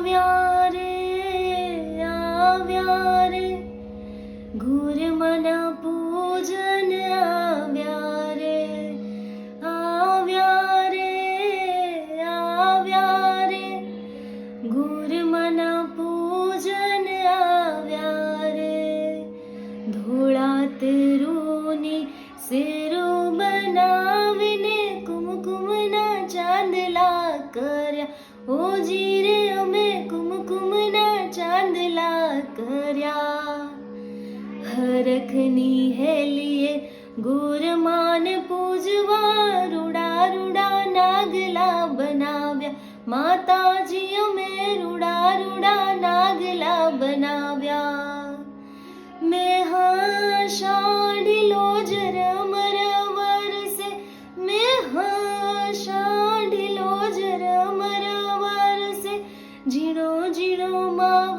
આવ્યા રે ગુરમના પૂજન આવ્યા રે ગુરમના પૂજન આવ્યા રે ધોળા તરુની શેરો બનાવીને કુમકુમના ચાંદલા કર્યા ઓજી રે અમે કુમકુમના ચાંદલા કર્યા હરખની હેલીએ ગુરમાને પૂજવા રૂડા રૂડા નાગલા બનાવ્યા માતાજી અમે રૂડા રૂડા નાગલા બનાવ્યા મેં શાઢીલો જ રમર વરસે મેં શાઢીલો જ રમર વરસે ઝીણો ઝીણો માં